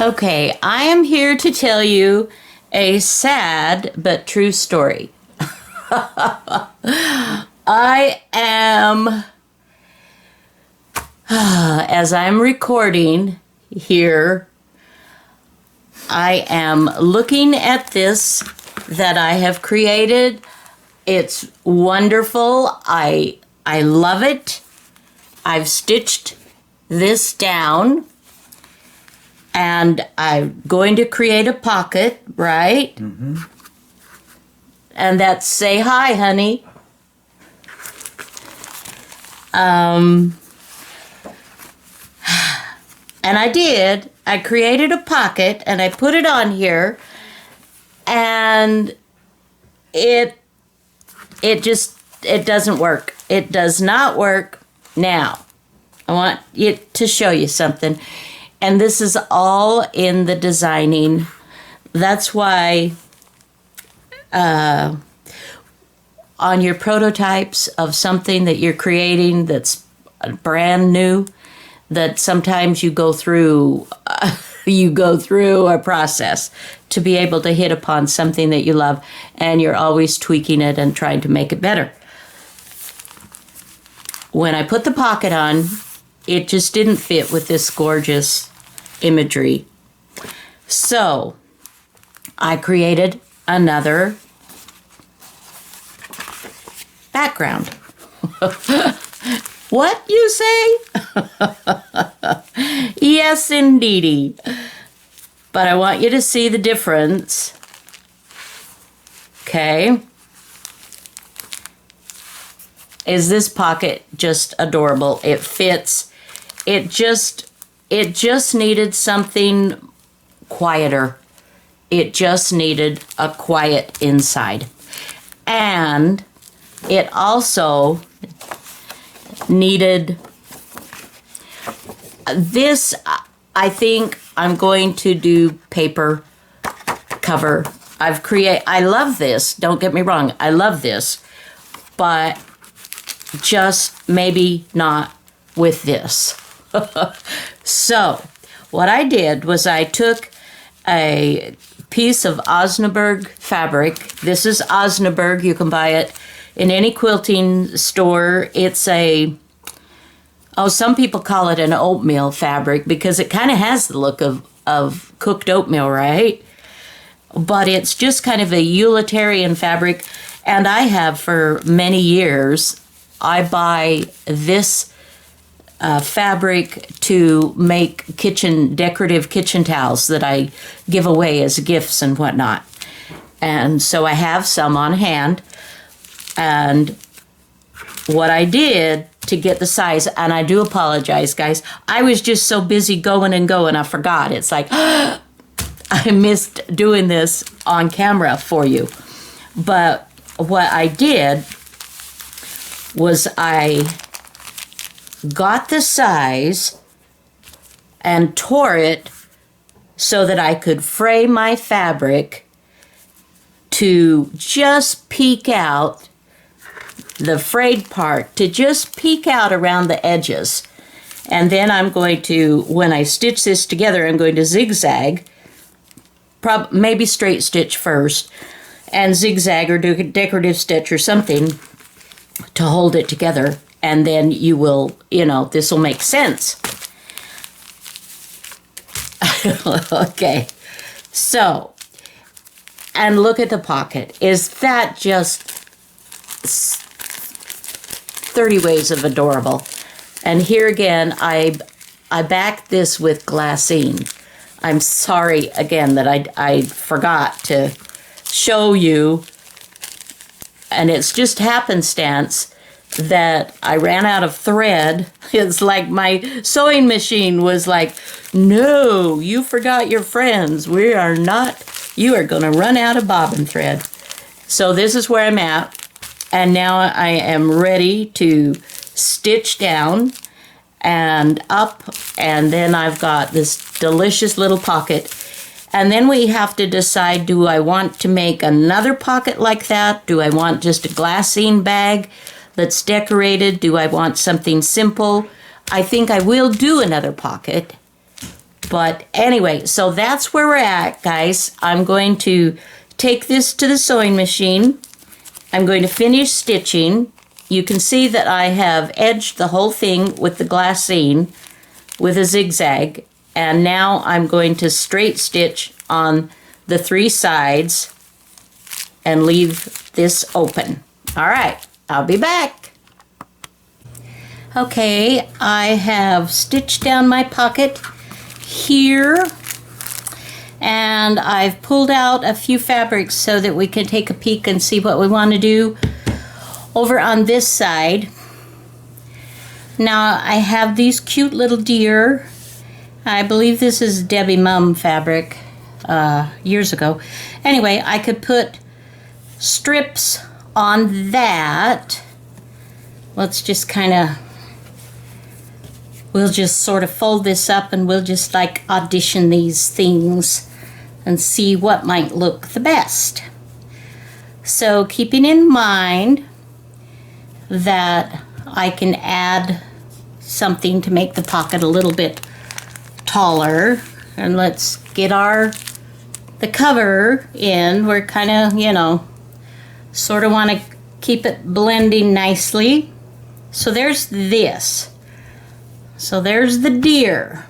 Okay, I am here to tell you a sad but true story. I am, as I'm recording here, I am looking at this that I have created. It's wonderful. I love it. I've stitched this down. And I'm going to create a pocket, right? Mm-hmm. And that's say hi, honey. And I did. I created a pocket and I put it on here. And it doesn't work. It does not work now. I want it to show you something. And this is all in the designing. That's why on your prototypes of something that you're creating that's brand new, that sometimes you go through a process to be able to hit upon something that you love, and you're always tweaking it and trying to make it better. When I put the pocket on, it just didn't fit with this gorgeous imagery. So I created another background. What you say? Yes, indeedy. But I want you to see the difference. Okay. Is this pocket just adorable? It fits. It just needed something quieter. It just needed a quiet inside. And it also needed this. I think I'm going to do paper cover. I love this. Don't get me wrong. I love this. But just maybe not with this. So what I did was I took a piece of Osnaburg fabric. This is Osnaburg. You can buy it in any quilting store. It's some people call it an oatmeal fabric because it kind of has the look of cooked oatmeal, right? But it's just kind of a utilitarian fabric. And I have for many years, I buy this fabric to make decorative kitchen towels that I give away as gifts and whatnot. And so I have some on hand. And what I did to get the size, and I do apologize, guys, I was just so busy going, I forgot. It's like, I missed doing this on camera for you. But what I did was I got the size and tore it so that I could fray my fabric to just peek out the frayed part, to just peek out around the edges. And then I'm going to, when I stitch this together, I'm going to zigzag, maybe straight stitch first, and zigzag or do a decorative stitch or something to hold it together. And then you will, this will make sense. Okay. So, and look at the pocket. Is that just 30 ways of adorable? And here again, I backed this with glassine. I'm sorry again that I forgot to show you. And it's just happenstance that I ran out of thread. It's like my sewing machine was like, no, you forgot your friends. You are going to run out of bobbin thread. So this is where I'm at. And now I am ready to stitch down and up. And then I've got this delicious little pocket. And then we have to decide, do I want to make another pocket like that? Do I want just a glassine bag that's decorated? Do I want something simple? I think I will do another pocket. But anyway, so that's where we're at, guys. I'm going to take this to the sewing machine. I'm going to finish stitching. You can see that I have edged the whole thing with the glassine with a zigzag. And now I'm going to straight stitch on the 3 sides and leave this open. All right, I'll be back. Okay, I have stitched down my pocket here, and I've pulled out a few fabrics so that we can take a peek and see what we want to do over on this side. Now I have these cute little deer. I believe this is Debbie Mum fabric years ago. Anyway, I could put strips on that. Let's just kind of, we'll just sort of fold this up and we'll just like audition these things and see what might look the best. So keeping in mind that I can add something to make the pocket a little bit taller, and let's get the cover in. We're kind of, you know, sort of want to keep it blending nicely. So there's this. So there's the deer.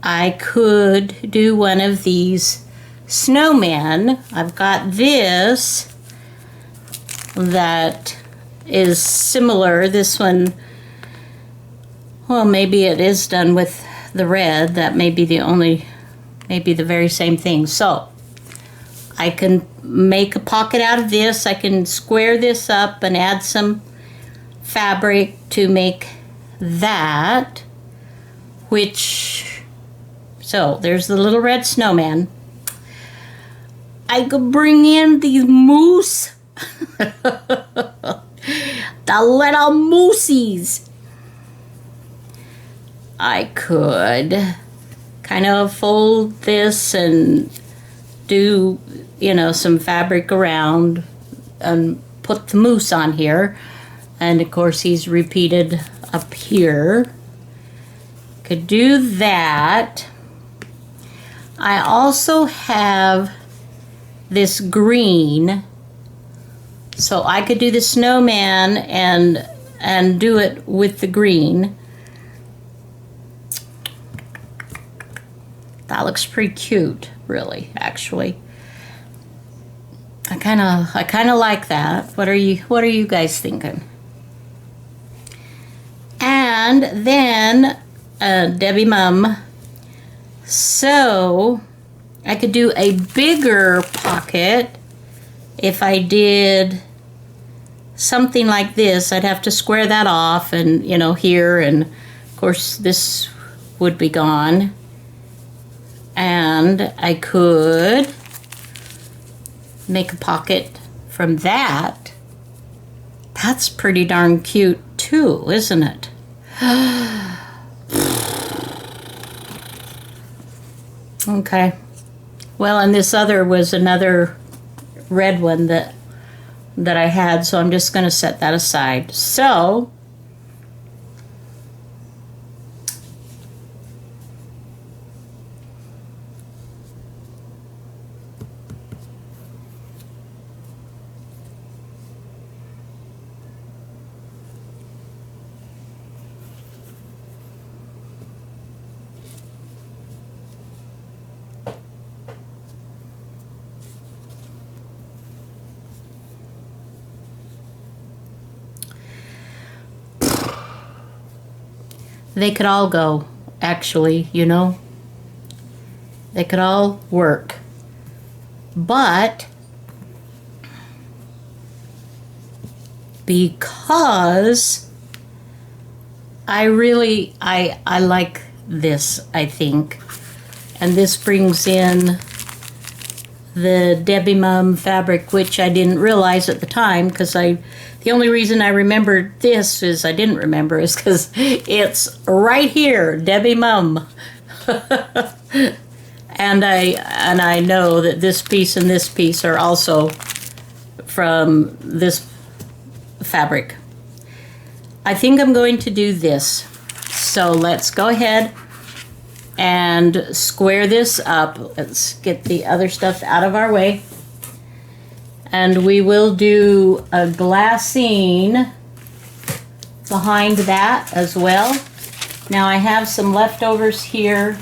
I could do one of these snowmen. I've got this that is similar. This one, well, maybe it is done with the red. That may be the only, maybe the very same thing. So I can make a pocket out of this. I can square this up and add some fabric to make that, so there's the little red snowman. I could bring in these moose, the little moosies. I could kind of fold this and do, you know, some fabric around and put the moose on here. And of course he's repeated up here. Could do that. I also have this green, so I could do the snowman and do it with the green. That looks pretty cute, really, actually. I kind of like that. What are you guys thinking? And then Debbie Mum. So I could do a bigger pocket if I did something like this. I'd have to square that off and, you know, here, and of course this would be gone. And I could make a pocket from that. That's pretty darn cute too, isn't it? Okay. Well, and this other was another red one that I had, so I'm just going to set that aside. So they could all go, actually, you know. They could all work. But because I like this, I think. And this brings in the Debbie Mum fabric, which I didn't realize at the time, because the only reason I remembered this is because it's right here, Debbie Mum. and I know that this piece and this piece are also from this fabric. I think I'm going to do this. So let's go ahead and square this up. Let's get the other stuff out of our way. And we will do a glassine behind that as well. Now I have some leftovers here.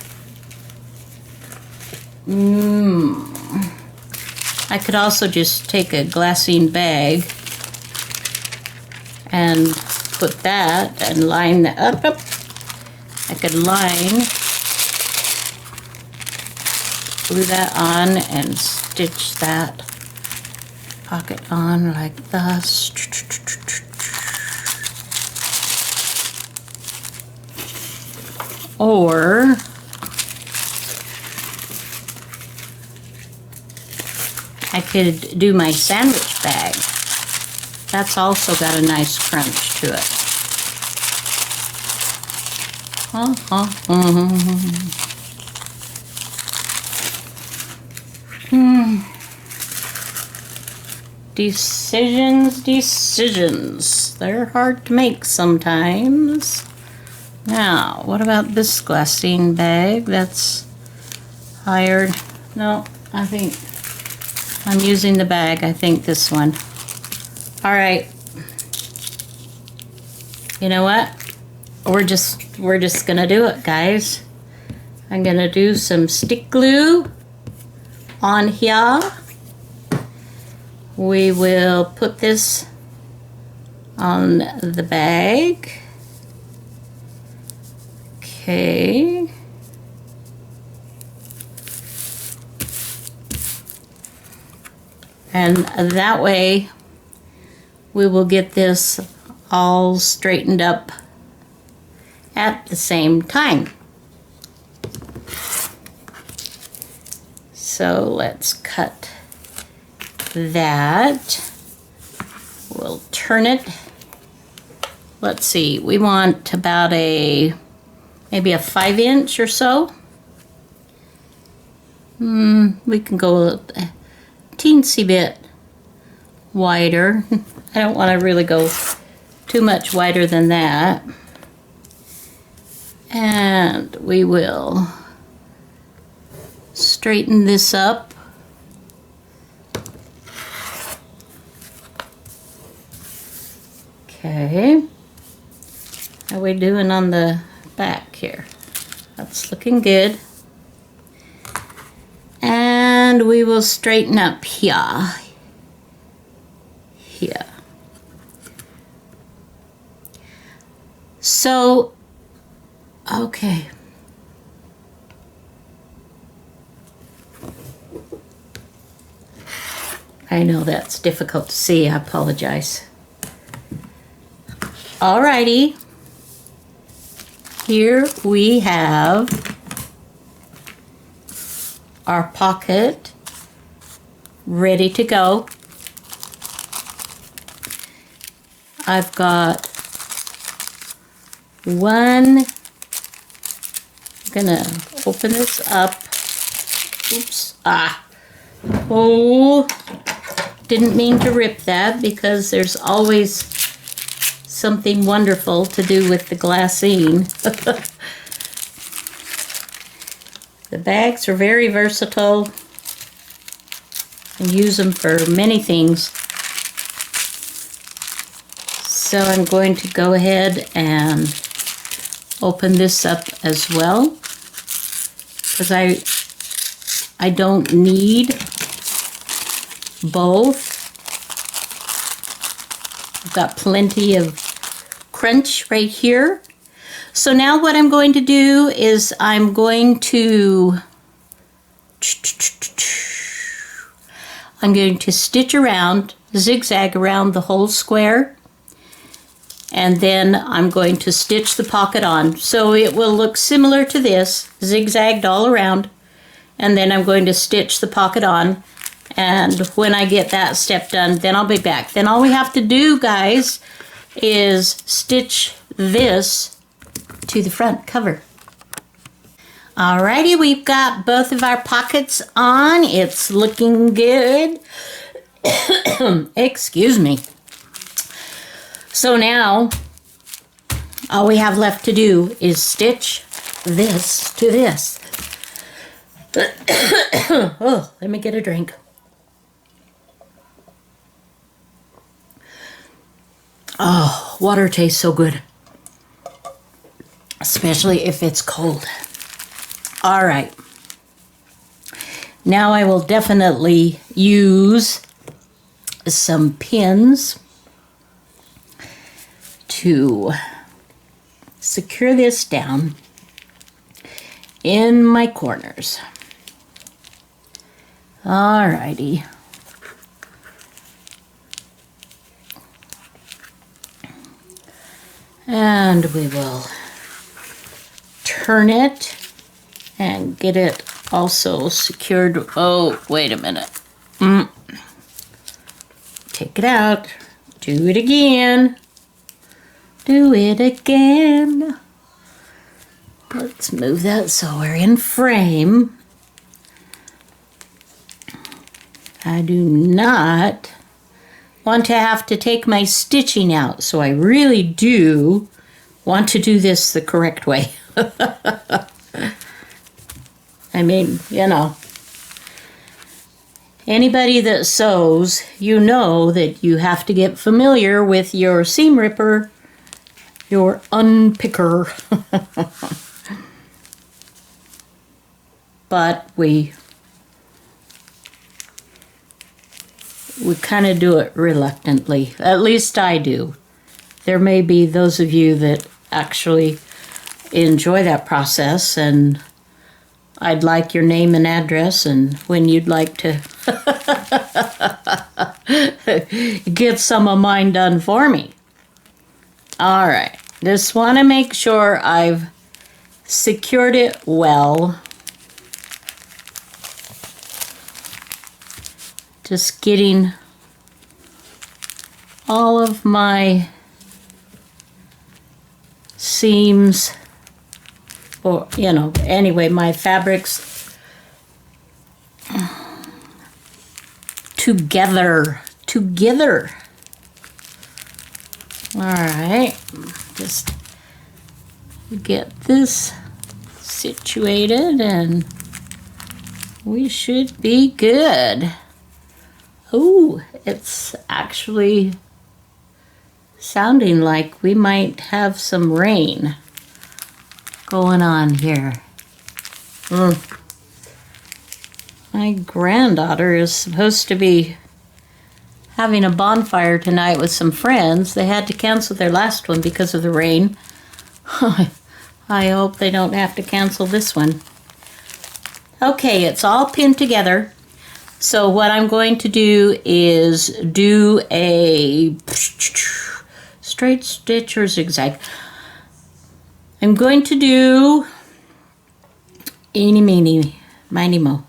I could also just take a glassine bag and put that and line that up. I could glue that on and stitch that pocket on like this. Or I could do my sandwich bag. That's also got a nice crunch to it. Decisions. They're hard to make sometimes. Now, what about this glassine bag? That's hired. No, I think I'm using the bag. I think this one. All right. You know what? We're just gonna do it, guys. I'm gonna do some stick glue on here. We will put this on the bag. Okay. And that way we will get this all straightened up at the same time. So let's cut that. We'll turn it. Let's see, we want about maybe a 5-inch or so. We can go a teensy bit wider. I don't want to really go too much wider than that. And we will straighten this up. Okay. How are we doing on the back here? That's looking good. And we will straighten up here. Here. So, okay. I know that's difficult to see. I apologize. Alrighty. Here we have our pocket ready to go. I've got one. I'm gonna open this up. Oops. Oh, didn't mean to rip that because there's always something wonderful to do with the glassine. The bags are very versatile and use them for many things. So I'm going to go ahead and open this up as well because I don't need both. I've got plenty of crunch right here. So now what I'm going to do is I'm going to stitch around, zigzag around the whole square, and then I'm going to stitch the pocket on. So it will look similar to this, zigzagged all around, and then I'm going to stitch the pocket on. And when I get that step done, then I'll be back. Then all we have to do, guys, is stitch this to the front cover. Alrighty, we've got both of our pockets on. It's looking good. Excuse me. So now All we have left to do is stitch this to this. Oh, let me get a drink. Oh, water tastes so good. Especially if it's cold. All right. Now I will definitely use some pins to secure this down in my corners. All righty. And we will turn it and get it also secured. Oh, wait a minute. Take it out. Do it again. Do it again. Let's move that so we're in frame. I do not want to have to take my stitching out, so I really do want to do this the correct way. I mean, you know, anybody that sews, you know that you have to get familiar with your seam ripper, your unpicker. But we kind of do it reluctantly. At least I do. There may be those of you that actually enjoy that process, and I'd like your name and address and when you'd like to get some of mine done for me. All right. Just want to make sure I've secured it well. Just getting all of my seams, or, you know, anyway, my fabrics together. All right, just get this situated and we should be good. Oh, it's actually sounding like we might have some rain going on here. My granddaughter is supposed to be having a bonfire tonight with some friends. They had to cancel their last one because of the rain. I hope they don't have to cancel this one. Okay, it's all pinned together. So what I'm going to do is do a straight stitch or zigzag. I'm going to do eeny, meeny, miny, mo.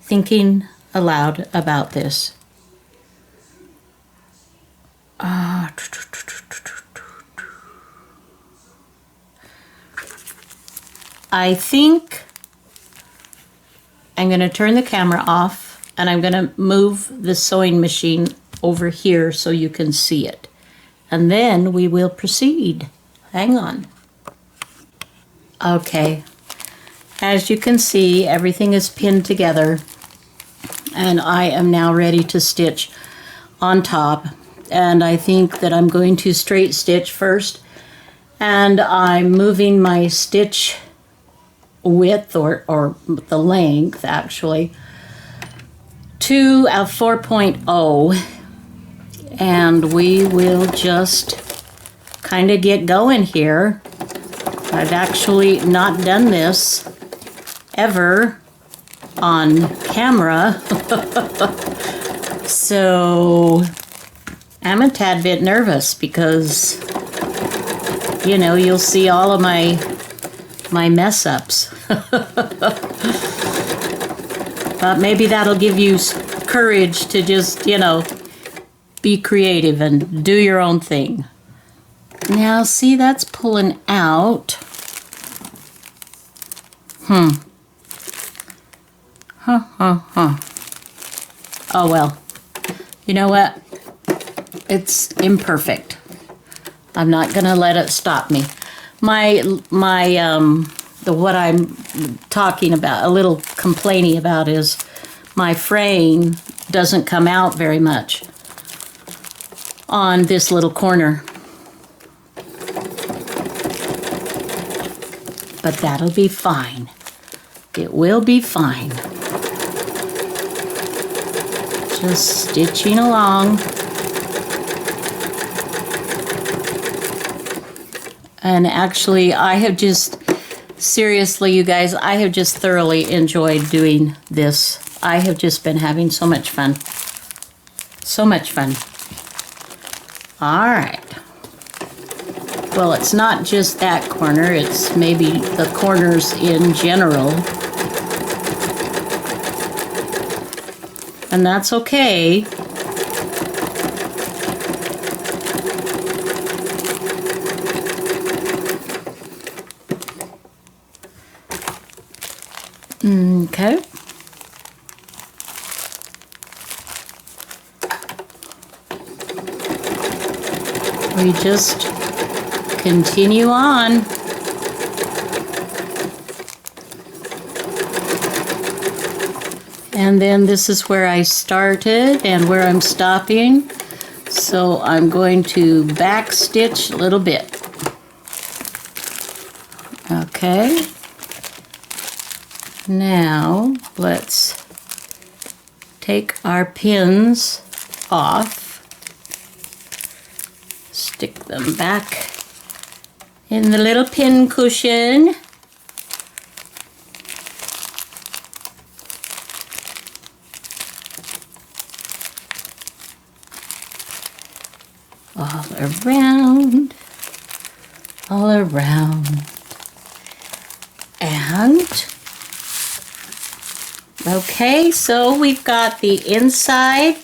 Thinking aloud about this. I think I'm going to turn the camera off and I'm going to move the sewing machine over here so you can see it. And then we will proceed. Hang on. Okay. As you can see, everything is pinned together. And I am now ready to stitch on top. And I think that I'm going to straight stitch first. And I'm moving my stitch width, or the length actually, to a 4.0. And we will just kind of get going here. I've actually not done this ever on camera. So I'm a tad bit nervous because, you know, you'll see all of my mess ups. But maybe that'll give you courage to just, you know, be creative and do your own thing. Now, see, that's pulling out. Oh, well. You know what? It's imperfect. I'm not going to let it stop me. what I'm talking about, a little complaining about, is my fraying doesn't come out very much on this little corner. But that'll be fine. It will be fine. Just stitching along. And actually, I have just, seriously, you guys, I have just thoroughly enjoyed doing this. I have just been having so much fun. So much fun. All right. Well, it's not just that corner, it's maybe the corners in general. And that's okay. Okay. We just continue on. And then this is where I started and where I'm stopping. So I'm going to back stitch a little bit. Okay. Now let's take our pins off. Stick them back in the little pin cushion. All around, all around. And, okay, so we've got the inside.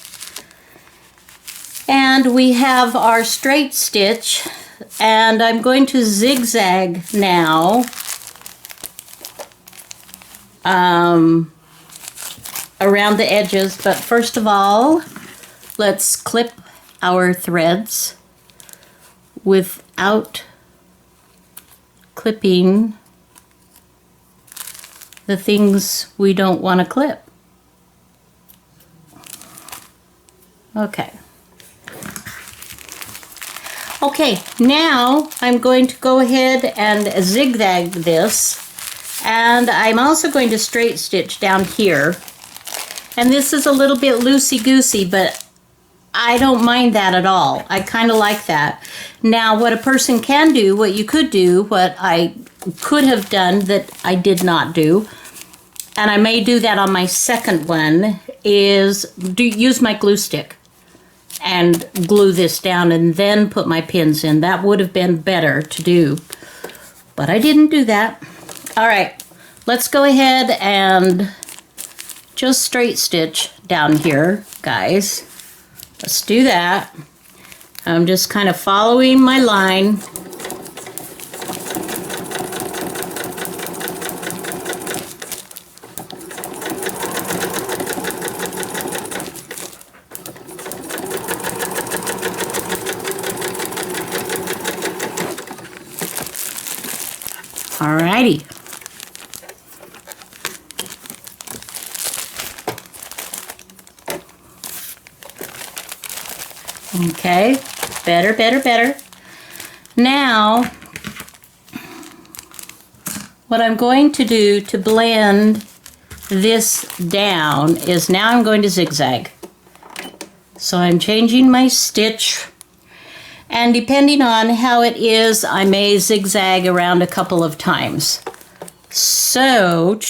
And we have our straight stitch, and I'm going to zigzag now around the edges. But first of all, let's clip our threads without clipping the things we don't want to clip. Okay. Okay, now I'm going to go ahead and zigzag this, and I'm also going to straight stitch down here. And this is a little bit loosey-goosey, but I don't mind that at all. I kind of like that. Now, what a person can do, what you could do, what I could have done that I did not do, and I may do that on my second one, is use my glue stick and glue this down and then put my pins in. That would have been better to do, but I didn't do that. All right, let's go ahead and just straight stitch down here, guys. Let's do that. I'm just kind of following my line. Alrighty. Okay, better, better, better. Now, what I'm going to do to blend this down is now I'm going to zigzag. So I'm changing my stitch, and depending on how it is, I may zigzag around a couple of times. So,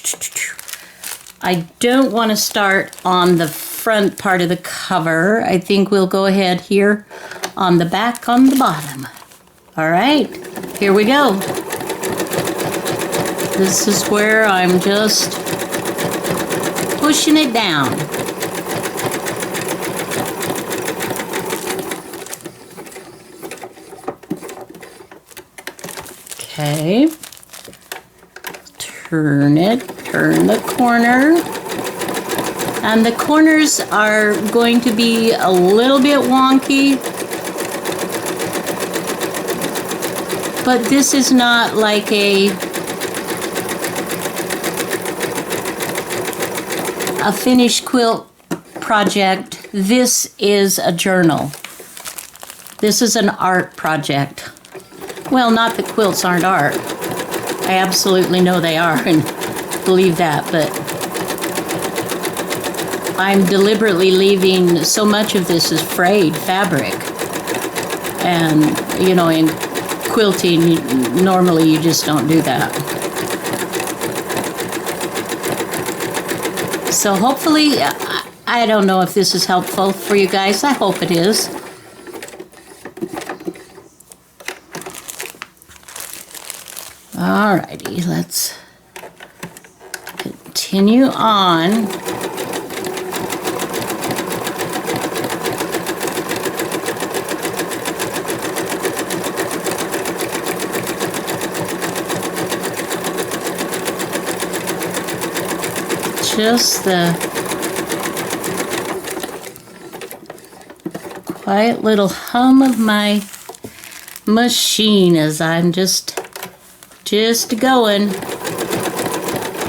I don't want to start on the front part of the cover. I think we'll go ahead here on the back on the bottom. All right, here we go. This is where I'm just pushing it down. Okay, turn the corner. And the corners are going to be a little bit wonky, But this is not like a finished quilt project. This is a journal. This is an art project. Well, not that quilts aren't art. I absolutely know they are and believe that, but I'm deliberately leaving so much of this as frayed fabric. And, you know, in quilting, normally you just don't do that. So hopefully, I don't know if this is helpful for you guys. I hope it is. Alrighty, let's continue on. Just the quiet little hum of my machine as I'm just going,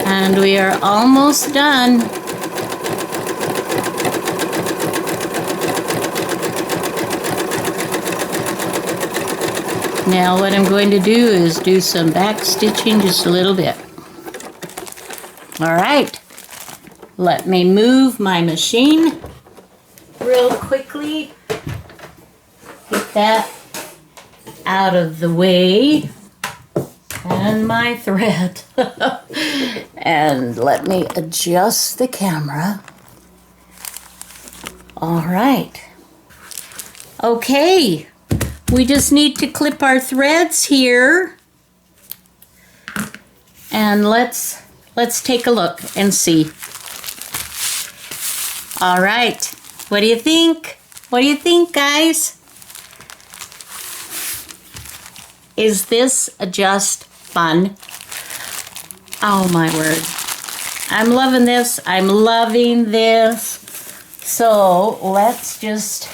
and we are almost done. Now what I'm going to do is do some back stitching just a little bit. All right, let me move my machine real quickly. Get that out of the way. And my thread. And let me adjust the camera. All right. Okay. We just need to clip our threads here. And let's take a look and see. All right. What do you think? What do you think, guys? Is this just fun? Oh my word. I'm loving this. I'm loving this. So let's just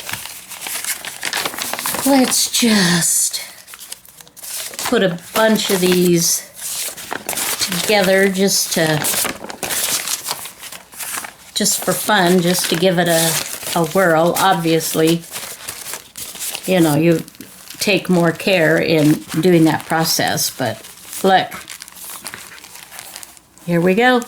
put a bunch of these together just for fun, just to give it a whirl. Obviously, you know, you take more care in doing that process, but look, here we go.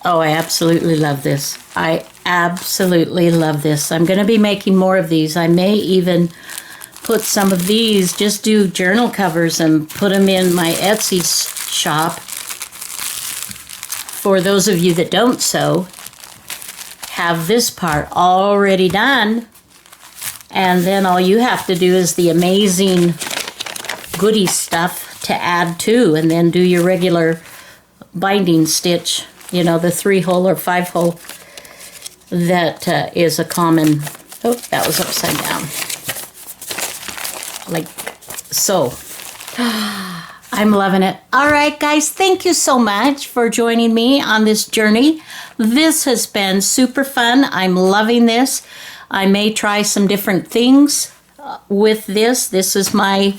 Oh, I absolutely love this. I absolutely love this. I'm going to be making more of these. I may even put some of these, just do journal covers and put them in my Etsy shop. For those of you that don't sew, have this part already done, and then all you have to do is the amazing goodie stuff to add to, and then do your regular binding stitch, you know, the 3-hole or 5-hole that is a common. Oh, that was upside down, like so. I'm loving it. All right, guys, thank you so much for joining me on this journey. This has been super fun. I'm loving this. I may try some different things with this. This is my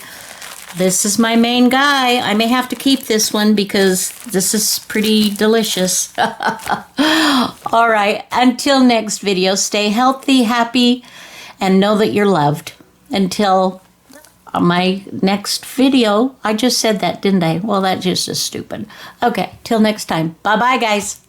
main guy. I may have to keep this one because this is pretty delicious. All right, until next video, stay healthy, happy, and know that you're loved. Until my next video. I just said that, didn't I? Well, that just is stupid. Okay, till next time. Bye-bye, guys.